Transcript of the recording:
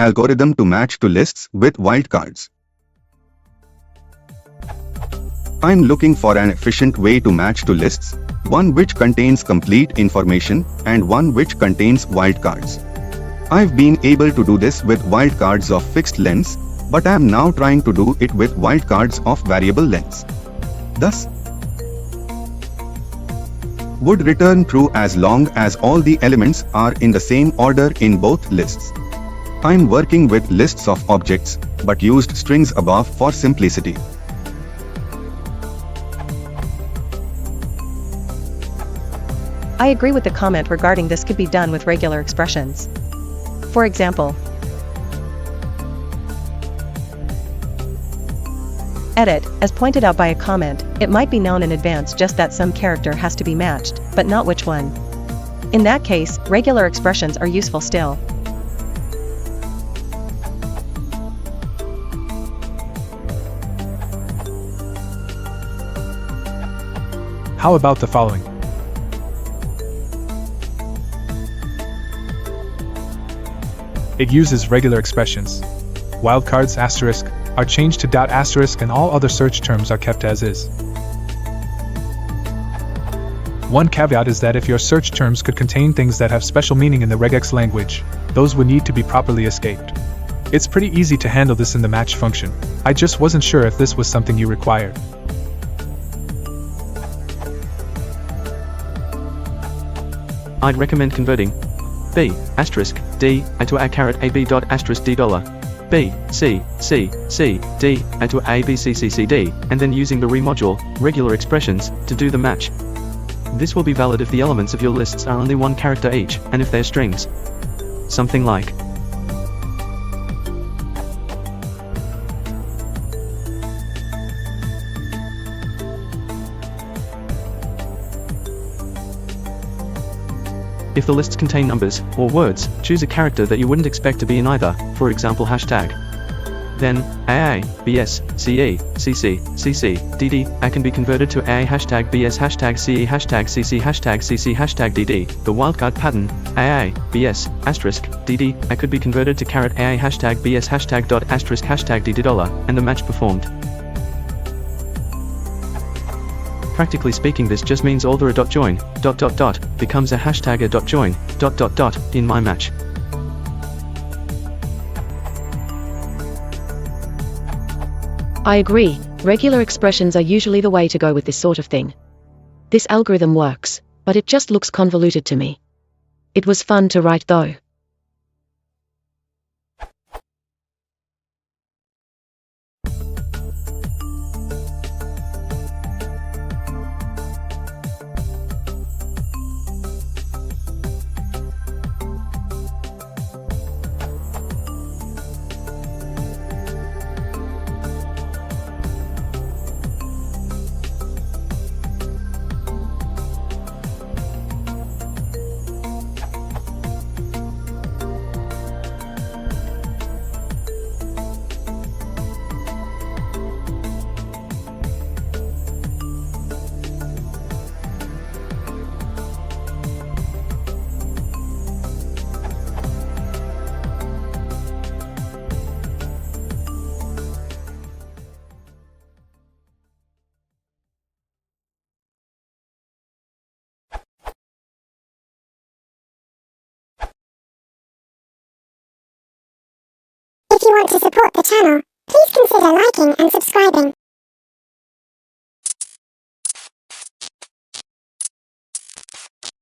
algorithm to match to lists with wildcards. I'm looking for an efficient way to match to lists, one which contains complete information and one which contains wildcards. I've been able to do this with wildcards of fixed lengths, but I'm now trying to do it with wildcards of variable lengths. Thus, would return true as long as all the elements are in the same order in both lists. I'm working with lists of objects, but used strings above for simplicity. I agree with the comment regarding this could be done with regular expressions. For example, edit, as pointed out by a comment, it might be known in advance just that some character has to be matched, but not which one. In that case, regular expressions are useful still. How about the following? It uses regular expressions. Wildcards asterisk are changed to dot asterisk and all other search terms are kept as is. One caveat is that if your search terms could contain things that have special meaning in the regex language, those would need to be properly escaped. It's pretty easy to handle this in the match function. I just wasn't sure if this was something you required. I'd recommend converting b asterisk d to a caret ab dot asterisk d dollar b c c c d to a b c c c d, and then using the remodule regular expressions to do the match. This will be valid if the elements of your lists are only one character each, and if they're strings. Something like if the lists contain numbers or words, choose a character that you wouldn't expect to be in either, for example hashtag. Then, AA, BS, CE, CC, CC, DD, A can be converted to AA hashtag BS hashtag CE hashtag CC hashtag CC hashtag DD. The wildcard pattern, AA, BS, asterisk, DD, A could be converted to caret AA hashtag BS hashtag dot asterisk hashtag DD dollar, and the match performed. Practically speaking, this just means although a .join, becomes a hashtag a .join, in my match. I agree, regular expressions are usually the way to go with this sort of thing. This algorithm works, but it just looks convoluted to me. It was fun to write though. If you want to support the channel, please consider liking and subscribing.